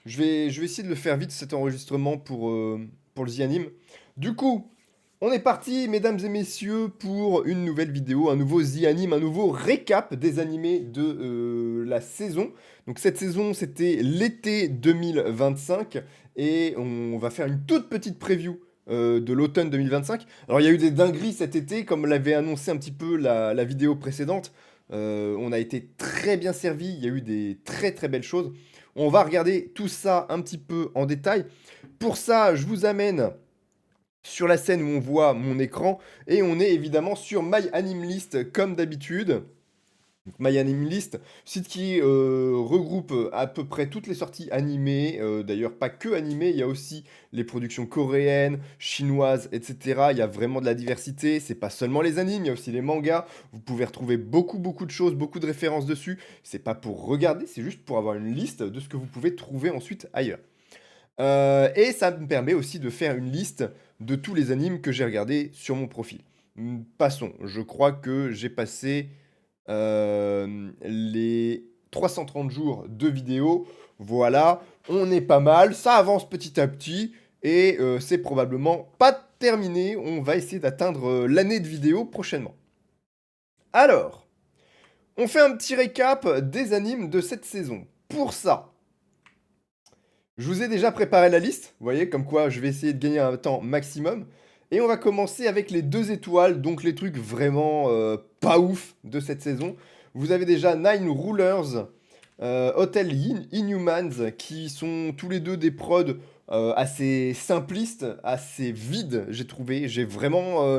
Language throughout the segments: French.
Je vais essayer de le faire vite cet enregistrement pour le The Anime. Du coup, on est parti, mesdames et messieurs, pour une nouvelle vidéo, un nouveau The Anime, un nouveau récap des animés de la saison. Donc cette saison, c'était l'été 2025 et on va faire une toute petite preview de l'automne 2025. Alors il y a eu des dingueries cet été, comme l'avait annoncé un petit peu la vidéo précédente. On a été très bien servi, il y a eu des très très belles choses. On va regarder tout ça un petit peu en détail. Pour ça, je vous amène sur la scène où on voit mon écran et on est évidemment sur My Anime List comme d'habitude. Donc, My Anime List, site qui regroupe à peu près toutes les sorties animées, d'ailleurs pas que animées, il y a aussi les productions coréennes, chinoises, etc. Il y a vraiment de la diversité, c'est pas seulement les animes, il y a aussi les mangas, vous pouvez retrouver beaucoup de choses, beaucoup de références dessus, c'est pas pour regarder, c'est juste pour avoir une liste de ce que vous pouvez trouver ensuite ailleurs. Et ça me permet aussi de faire une liste de tous les animes que j'ai regardés sur mon profil. Passons, je crois que j'ai passé les 330 jours de vidéo. Voilà, on est pas mal, ça avance petit à petit et c'est probablement pas terminé. On va essayer d'atteindre l'année de vidéo prochainement. Alors, on fait un petit récap des animes de cette saison. Pour ça, je vous ai déjà préparé la liste, vous voyez, comme quoi je vais essayer de gagner un temps maximum. Et on va commencer avec les 2 étoiles, donc les trucs vraiment pas ouf de cette saison. Vous avez déjà Nine Rulers, Hotel Inhumans, qui sont tous les deux des prods assez simplistes, assez vides, j'ai trouvé. J'ai vraiment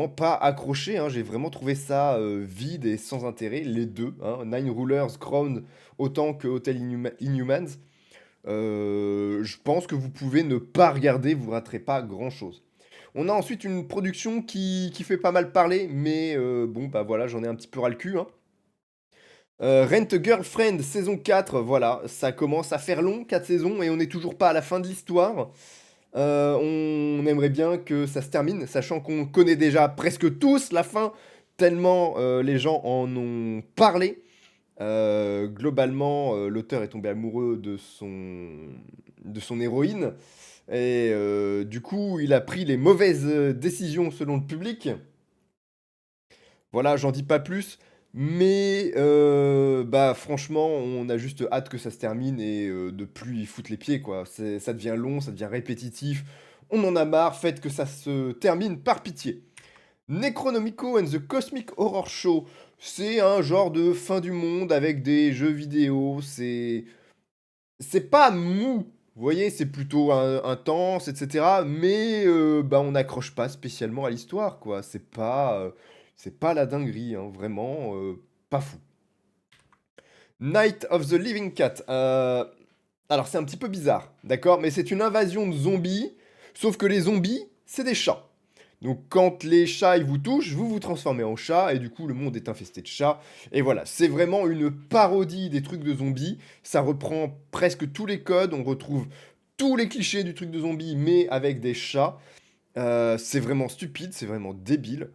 pas accroché, hein, j'ai vraiment trouvé ça vide et sans intérêt, les deux. Hein, Nine Rulers, Crown, autant que Hotel Inhumans. Je pense que vous pouvez ne pas regarder, vous raterez pas grand-chose. On a ensuite une production qui fait pas mal parler, mais bon, bah voilà, j'en ai un petit peu ras le cul, hein. Rent a Girlfriend, saison 4, voilà, ça commence à faire long, 4 saisons, et on n'est toujours pas à la fin de l'histoire. On aimerait bien que ça se termine, sachant qu'on connaît déjà presque tous la fin, tellement les gens en ont parlé. Globalement, l'auteur est tombé amoureux de son héroïne et du coup, il a pris les mauvaises décisions selon le public. Voilà, j'en dis pas plus, mais bah franchement, on a juste hâte que ça se termine et de plus y foutre les pieds, quoi. Ça devient long, ça devient répétitif. On en a marre, faites que ça se termine par pitié. Necronomico and the Cosmic Horror Show. C'est un genre de fin du monde avec des jeux vidéo. C'est pas mou. Vous voyez, c'est plutôt intense, etc. Mais bah, on n'accroche pas spécialement à l'histoire, quoi. C'est pas la dinguerie, hein, vraiment pas fou. Night of the Living Cat. Alors c'est un petit peu bizarre, d'accord? Mais c'est une invasion de zombies, sauf que les zombies, c'est des chats. Donc quand les chats ils vous touchent, vous vous transformez en chat et du coup le monde est infesté de chats. Et voilà, c'est vraiment une parodie des trucs de zombies. Ça reprend presque tous les codes, on retrouve tous les clichés du truc de zombie mais avec des chats. C'est vraiment stupide, c'est vraiment débile.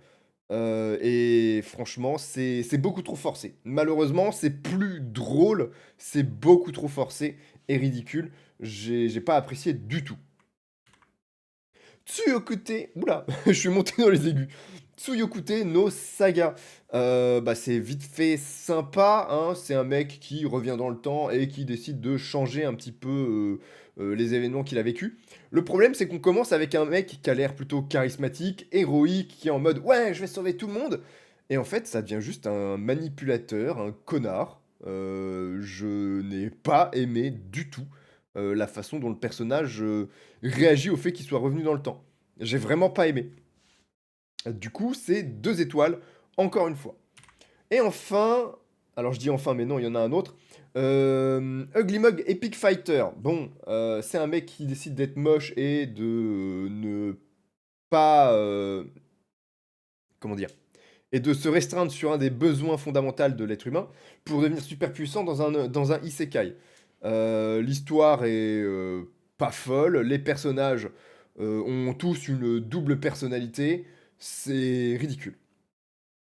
Et franchement, c'est beaucoup trop forcé. Malheureusement, c'est plus drôle, c'est beaucoup trop forcé et ridicule. J'ai pas apprécié du tout. Tsuyokute, oula, je suis monté dans les aigus. Tsuyokute no Saga. Bah, c'est vite fait sympa, hein. C'est un mec qui revient dans le temps et qui décide de changer un petit peu les événements qu'il a vécu. Le problème, c'est qu'on commence avec un mec qui a l'air plutôt charismatique, héroïque, qui est en mode ouais, je vais sauver tout le monde. Et en fait, ça devient juste un manipulateur, un connard. Je n'ai pas aimé du tout la façon dont le personnage réagit au fait qu'il soit revenu dans le temps. J'ai vraiment pas aimé. Du coup, c'est 2 étoiles, encore une fois. Et enfin, alors je dis enfin, mais non, il y en a un autre. Ugly Mug Epic Fighter. Bon, c'est un mec qui décide d'être moche et de ne pas. Comment dire? Et de se restreindre sur un des besoins fondamentaux de l'être humain pour devenir super puissant dans un isekai. L'histoire est pas folle, les personnages ont tous une double personnalité, c'est ridicule.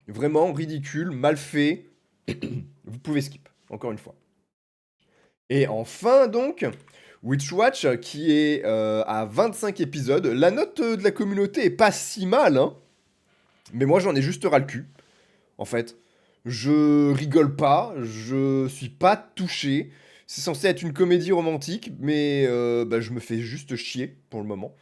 Vraiment ridicule, mal fait, vous pouvez skip, encore une fois. Et enfin donc, Witch Watch qui est à 25 épisodes. La note de la communauté est pas si mal, hein. Mais moi j'en ai juste ras le cul, en fait. Je rigole pas, je suis pas touché. C'est censé être une comédie romantique, mais bah, je me fais juste chier pour le moment.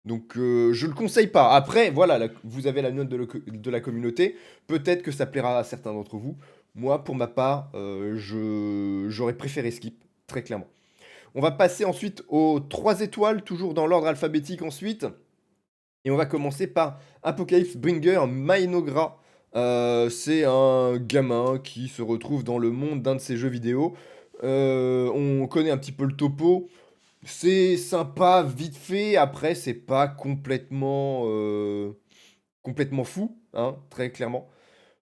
Donc je le conseille pas. Après, voilà, vous avez la note de la communauté. Peut-être que ça plaira à certains d'entre vous. Moi, pour ma part, j'aurais préféré skip, très clairement. On va passer ensuite aux 3 étoiles, toujours dans l'ordre alphabétique ensuite. Et on va commencer par Apocalypse Bringer Mainogra. C'est un gamin qui se retrouve dans le monde d'un de ses jeux vidéo. On connaît un petit peu le topo. C'est sympa, vite fait. Après, c'est pas complètement fou, hein, très clairement.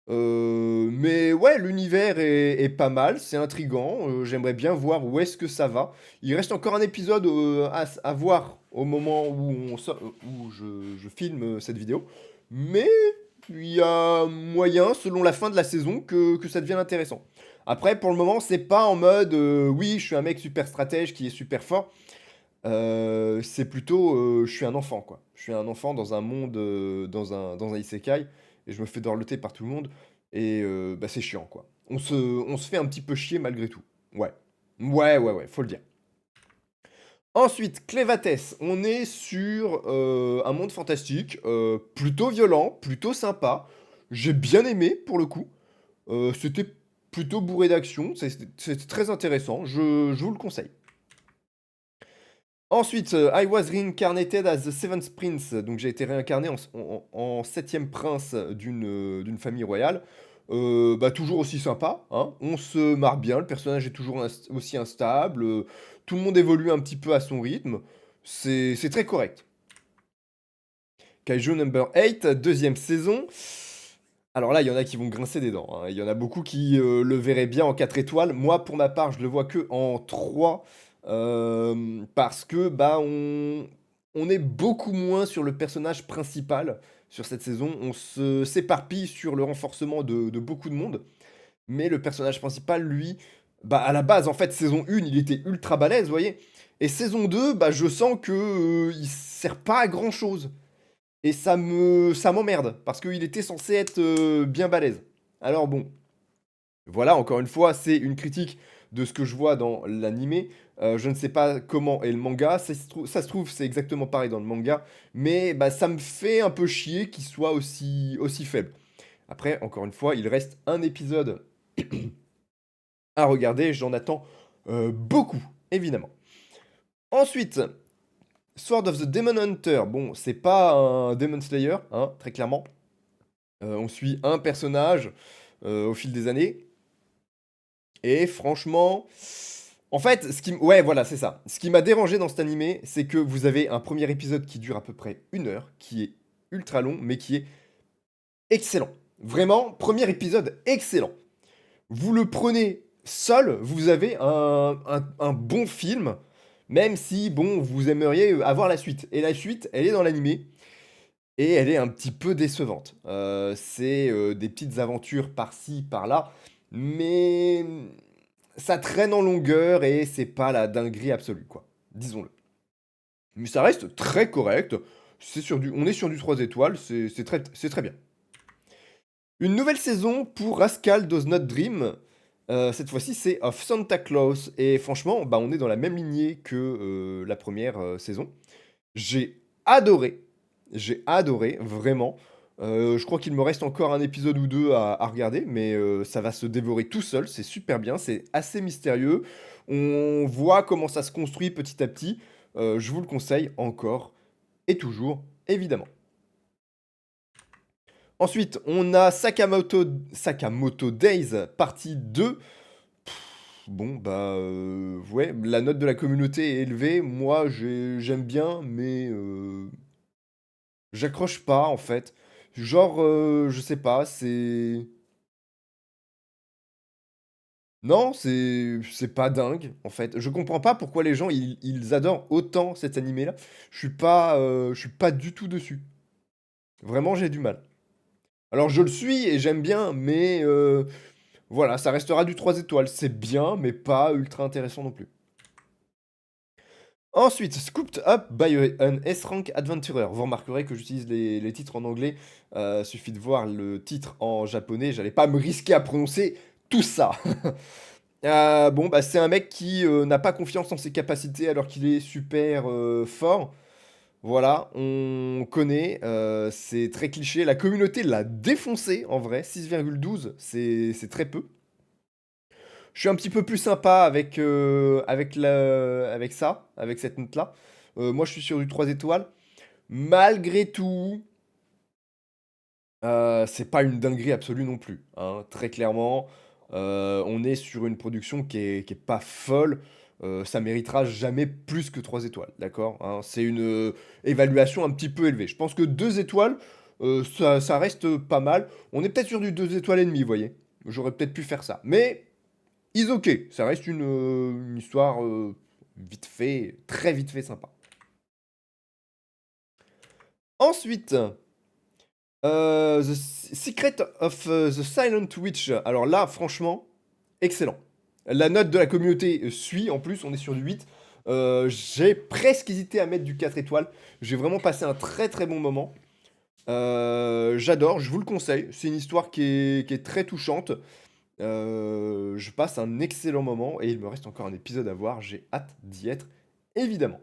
Mais ouais, l'univers est pas mal, c'est intriguant. J'aimerais bien voir où est-ce que ça va. Il reste encore un épisode à voir au moment où, où je filme cette vidéo. Mais il y a moyen, selon la fin de la saison, que ça devienne intéressant. Après, pour le moment, c'est pas en mode oui, je suis un mec super stratège qui est super fort. C'est plutôt je suis un enfant, quoi. Je suis un enfant dans un monde, dans un isekai, et je me fais dorloter par tout le monde, et bah, c'est chiant, quoi. On se fait un petit peu chier malgré tout. Ouais. Ouais, ouais, ouais, faut le dire. Ensuite, Clévatès, on est sur un monde fantastique, plutôt violent, plutôt sympa. J'ai bien aimé pour le coup. C'était plutôt bourré d'action, c'était très intéressant, je vous le conseille. Ensuite, I was reincarnated as the seventh prince. Donc j'ai été réincarné en septième prince d'une famille royale. Bah, toujours aussi sympa, hein. On se marre bien, le personnage est toujours aussi instable. Tout le monde évolue un petit peu à son rythme. C'est très correct. Kaiju Number 8, deuxième saison. Alors là, il y en a qui vont grincer des dents, hein. Il y en a beaucoup qui le verraient bien en 4 étoiles. Moi, pour ma part, je le vois que en 3, parce que bah, on est beaucoup moins sur le personnage principal sur cette saison. On s'éparpille sur le renforcement de beaucoup de monde. Mais le personnage principal, lui, bah, à la base, en fait, saison 1, il était ultra balèze, vous voyez. Et saison 2, bah, je sens que il sert pas à grand chose. Et ça m'emmerde, parce qu'il était censé être bien balèze. Alors bon, voilà, encore une fois, c'est une critique de ce que je vois dans l'animé. Je ne sais pas comment est le manga. Ça se trouve, c'est exactement pareil dans le manga. Mais bah, ça me fait un peu chier qu'il soit aussi faible. Après, encore une fois, il reste un épisode à regarder. J'en attends beaucoup, évidemment. Ensuite, Sword of the Demon Hunter. Bon, c'est pas un Demon Slayer, hein, très clairement. On suit un personnage au fil des années. Et franchement, en fait, ouais, voilà, c'est ça. Ce qui m'a dérangé dans cet animé, c'est que vous avez un premier épisode qui dure à peu près 1 heure, qui est ultra long, mais qui est excellent. Vraiment, premier épisode excellent. Vous le prenez seul, vous avez un bon film, même si, bon, vous aimeriez avoir la suite. Et la suite, elle est dans l'animé. Et elle est un petit peu décevante. C'est des petites aventures par-ci, par-là, mais ça traîne en longueur et c'est pas la dinguerie absolue, quoi. Disons-le. Mais ça reste très correct. On est sur du 3 étoiles, c'est très bien. Une nouvelle saison pour Rascal Does Not Dream. Cette fois-ci, c'est Of Santa Claus. Et franchement, bah, on est dans la même lignée que la première saison. J'ai adoré. J'ai adoré, vraiment. Je crois qu'il me reste encore un épisode ou deux à regarder, mais ça va se dévorer tout seul. C'est super bien, c'est assez mystérieux. On voit comment ça se construit petit à petit. Je vous le conseille encore et toujours, évidemment. Ensuite, on a Sakamoto Days, partie 2. Bon, bah, ouais, la note de la communauté est élevée. Moi, j'aime bien, mais j'accroche pas, en fait. Genre, je sais pas, c'est... Non, c'est pas dingue, en fait. Je comprends pas pourquoi les gens, ils adorent autant cet animé-là. Je suis pas du tout dessus. Vraiment, j'ai du mal. Alors, je le suis et j'aime bien, mais Voilà, ça restera du 3 étoiles. C'est bien, mais pas ultra intéressant non plus. Ensuite, Scooped Up by an S-Rank Adventurer. Vous remarquerez que j'utilise les titres en anglais. Suffit de voir le titre en japonais. J'allais pas me risquer à prononcer tout ça. Bon, bah, c'est un mec qui n'a pas confiance en ses capacités alors qu'il est super fort. Voilà, on connaît, c'est très cliché. La communauté l'a défoncé en vrai, 6,12, c'est très peu. Je suis un petit peu plus sympa avec ça, avec cette note-là. Moi, je suis sur du 3 étoiles. Malgré tout, c'est pas une dinguerie absolue non plus, hein, très clairement. On est sur une production qui est pas folle. Ça méritera jamais plus que 3 étoiles, d'accord, hein. C'est une évaluation un petit peu élevée. Je pense que 2 étoiles, ça reste pas mal. On est peut-être sur du 2 étoiles et demie, vous voyez. J'aurais peut-être pu faire ça. Mais is OK, ça reste une histoire vite fait, très vite fait sympa. Ensuite, The Secret of the Silent Witch. Alors là, franchement, excellent. La note de la communauté suit, en plus, on est sur du 8. J'ai presque hésité à mettre du 4 étoiles. J'ai vraiment passé un très très bon moment. J'adore, je vous le conseille. C'est une histoire qui est très touchante. Je passe un excellent moment et il me reste encore un épisode à voir. J'ai hâte d'y être, évidemment.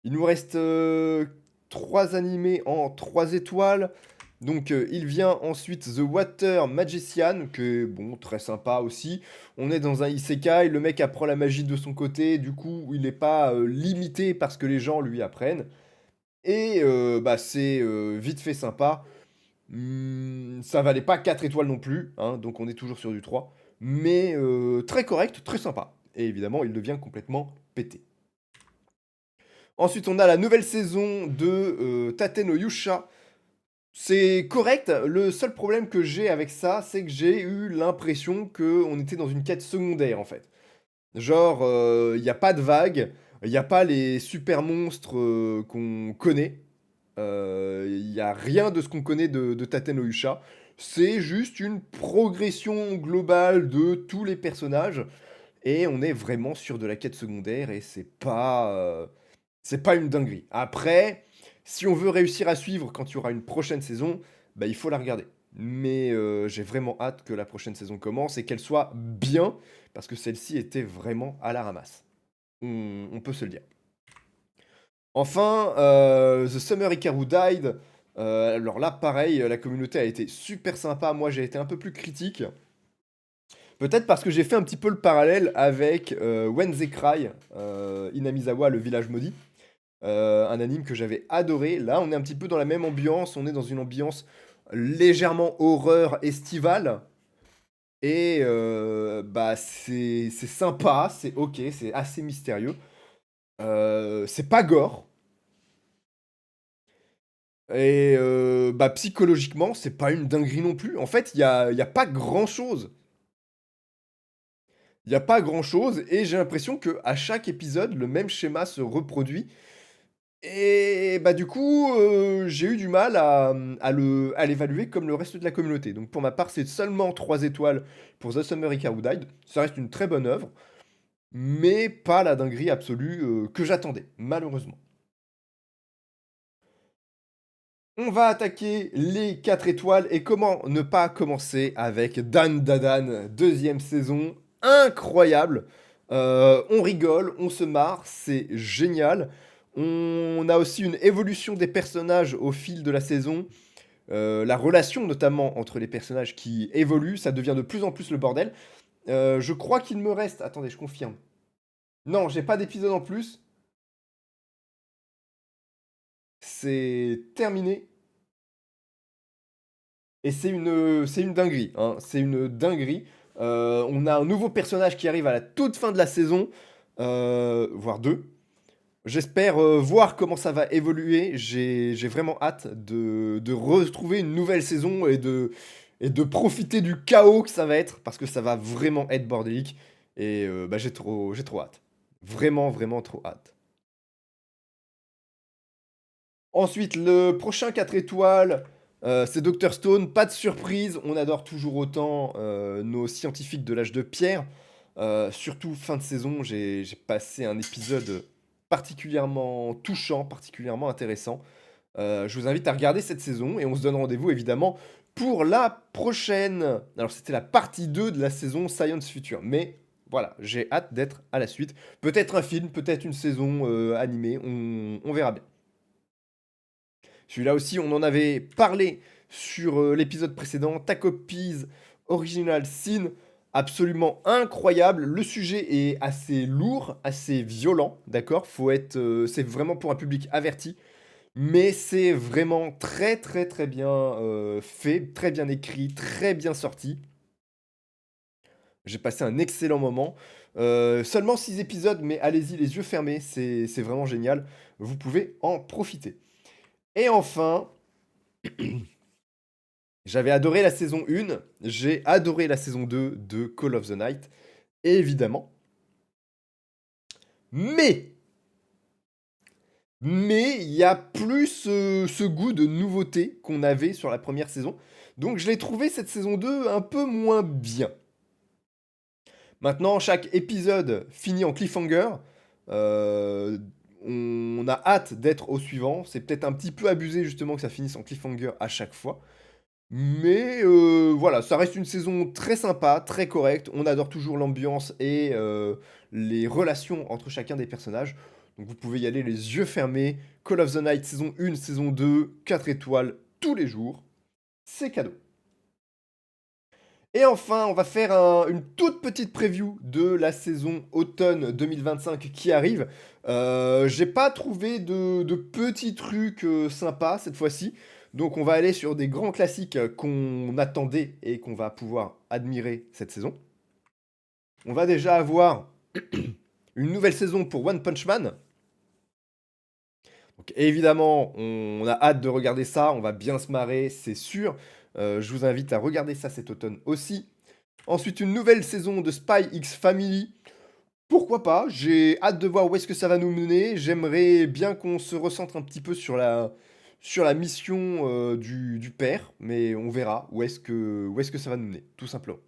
Il nous reste 3 animés en 3 étoiles. Donc il vient ensuite The Water Magician, que bon, très sympa aussi. On est dans un isekai, le mec apprend la magie de son côté, du coup il n'est pas limité parce que les gens lui apprennent. Et bah, c'est vite fait sympa. Ça valait pas 4 étoiles non plus, hein, donc on est toujours sur du 3. Mais très correct, très sympa. Et évidemment, il devient complètement pété. Ensuite, on a la nouvelle saison de Tate no Yusha. C'est correct. Le seul problème que j'ai avec ça, c'est que j'ai eu l'impression qu'on était dans une quête secondaire, en fait. Genre, il n'y a pas de vagues, il n'y a pas les super monstres qu'on connaît. Il n'y a rien de ce qu'on connaît de Tate no Yusha. C'est juste une progression globale de tous les personnages. Et on est vraiment sur de la quête secondaire et c'est pas une dinguerie. Après, si on veut réussir à suivre quand il y aura une prochaine saison, bah, il faut la regarder. Mais j'ai vraiment hâte que la prochaine saison commence et qu'elle soit bien, parce que celle-ci était vraiment à la ramasse. On peut se le dire. Enfin, The Summer Hikaru Died. Alors là, pareil, la communauté a été super sympa. Moi, j'ai été un peu plus critique. Peut-être parce que j'ai fait un petit peu le parallèle avec When They Cry, Inamizawa, le village maudit. Un anime que j'avais adoré. Là, on est un petit peu dans la même ambiance. On est dans une ambiance légèrement horreur estivale. Et bah, c'est sympa, c'est ok, c'est assez mystérieux. C'est pas gore. Et bah, psychologiquement, c'est pas une dinguerie non plus. En fait, il y a pas grand-chose. Il y a pas grand-chose et j'ai l'impression que à chaque épisode, le même schéma se reproduit. Et bah, du coup, j'ai eu du mal à l'évaluer comme le reste de la communauté. Donc pour ma part, c'est seulement 3 étoiles pour The Summer Hikaru Died. Ça reste une très bonne œuvre, mais pas la dinguerie absolue, que j'attendais, malheureusement. On va attaquer les 4 étoiles et comment ne pas commencer avec Dan Dadan, deuxième saison, incroyable. On rigole, on se marre, c'est génial. On a aussi une évolution des personnages au fil de la saison. La relation notamment entre les personnages qui évoluent, ça devient de plus en plus le bordel. Je crois qu'il me reste... Attendez, je confirme. Non, j'ai pas d'épisode en plus. C'est terminé. Et c'est une dinguerie, hein. C'est une dinguerie. On a un nouveau personnage qui arrive à la toute fin de la saison, voire deux. J'espère voir comment ça va évoluer. J'ai vraiment hâte de retrouver une nouvelle saison et de profiter du chaos que ça va être, parce que ça va vraiment être bordélique. Et bah, j'ai trop hâte. Vraiment, vraiment trop hâte. Ensuite, le prochain 4 étoiles. C'est Dr Stone, pas de surprise, on adore toujours autant nos scientifiques de l'âge de pierre. Surtout fin de saison, j'ai passé un épisode particulièrement touchant, particulièrement intéressant. Je vous invite à regarder cette saison et on se donne rendez-vous évidemment pour la prochaine. Alors c'était la partie 2 de la saison Science Future, mais voilà, j'ai hâte d'être à la suite. Peut-être un film, peut-être une saison animée, on verra bien. Celui-là aussi, on en avait parlé sur l'épisode précédent, Tacopies Original Sin, absolument incroyable. Le sujet est assez lourd, assez violent, d'accord? C'est vraiment pour un public averti, mais c'est vraiment très très très bien fait, très bien écrit, très bien sorti. J'ai passé un excellent moment. Seulement 6 épisodes, mais allez-y les yeux fermés, c'est vraiment génial. Vous pouvez en profiter. Et enfin, j'avais adoré la saison 1, j'ai adoré la saison 2 de Call of the Night, évidemment. Mais, mais il y a plus ce goût de nouveauté qu'on avait sur la première saison. Donc je l'ai trouvé cette saison 2 un peu moins bien. Maintenant, chaque épisode finit en cliffhanger. Euh, on a hâte d'être au suivant. C'est peut-être un petit peu abusé justement que ça finisse en cliffhanger à chaque fois. Mais voilà, ça reste une saison très sympa, très correcte. On adore toujours l'ambiance et les relations entre chacun des personnages. Donc vous pouvez y aller les yeux fermés. Call of the Night saison 1, saison 2, 4 étoiles tous les jours. C'est cadeau. Et enfin, on va faire une toute petite preview de la saison automne 2025 qui arrive. J'ai pas trouvé de petits trucs sympas cette fois-ci. Donc on va aller sur des grands classiques qu'on attendait et qu'on va pouvoir admirer cette saison. On va déjà avoir une nouvelle saison pour One Punch Man. Donc évidemment, on a hâte de regarder ça, on va bien se marrer, c'est sûr. Je vous invite à regarder ça cet automne aussi. Ensuite, une nouvelle saison de Spy X Family. Pourquoi pas? J'ai hâte de voir où est-ce que ça va nous mener. J'aimerais bien qu'on se recentre un petit peu sur la mission du père, mais on verra où est-ce que ça va nous mener, tout simplement.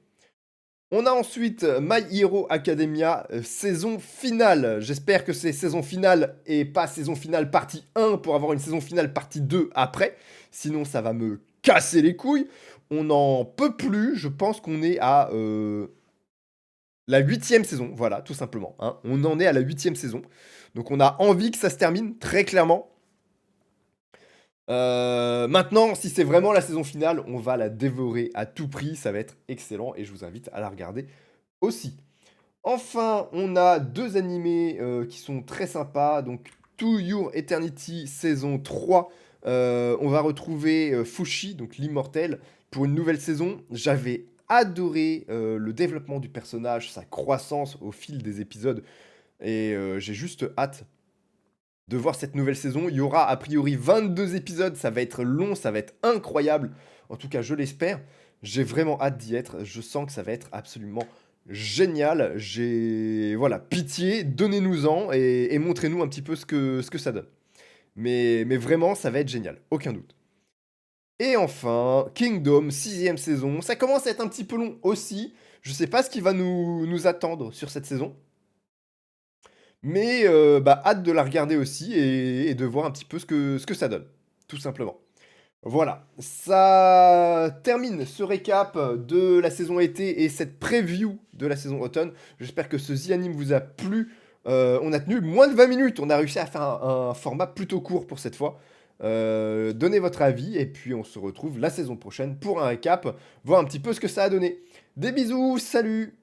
On a ensuite My Hero Academia, saison finale. J'espère que c'est saison finale et pas saison finale partie 1 pour avoir une saison finale partie 2 après. Sinon, ça va me casser les couilles. On n'en peut plus. Je pense qu'on est à la 8e saison. Voilà, tout simplement, hein. On en est à la 8e saison. Donc on a envie que ça se termine, très clairement. Maintenant, si c'est vraiment la saison finale, on va la dévorer à tout prix. Ça va être excellent et je vous invite à la regarder aussi. Enfin, on a deux animés qui sont très sympas. Donc, To Your Eternity saison 3. On va retrouver Fushi, donc l'immortel, pour une nouvelle saison. J'avais adoré le développement du personnage, sa croissance au fil des épisodes. Et j'ai juste hâte de voir cette nouvelle saison. Il y aura a priori 22 épisodes. Ça va être long, ça va être incroyable. En tout cas, je l'espère. J'ai vraiment hâte d'y être. Je sens que ça va être absolument génial. Voilà, pitié, donnez-nous-en et montrez-nous un petit peu ce que ça donne. Mais vraiment, ça va être génial, aucun doute. Et enfin, Kingdom, 6e saison. Ça commence à être un petit peu long aussi. Je sais pas ce qui va nous attendre sur cette saison. Mais hâte de la regarder aussi et de voir un petit peu ce que ça donne, tout simplement. Voilà, ça termine ce récap de la saison été et cette preview de la saison automne. J'espère que ce The Anime vous a plu. On a tenu moins de 20 minutes, on a réussi à faire un format plutôt court pour cette fois. Donnez votre avis et puis on se retrouve la saison prochaine pour un récap, voir un petit peu ce que ça a donné. Des bisous, salut!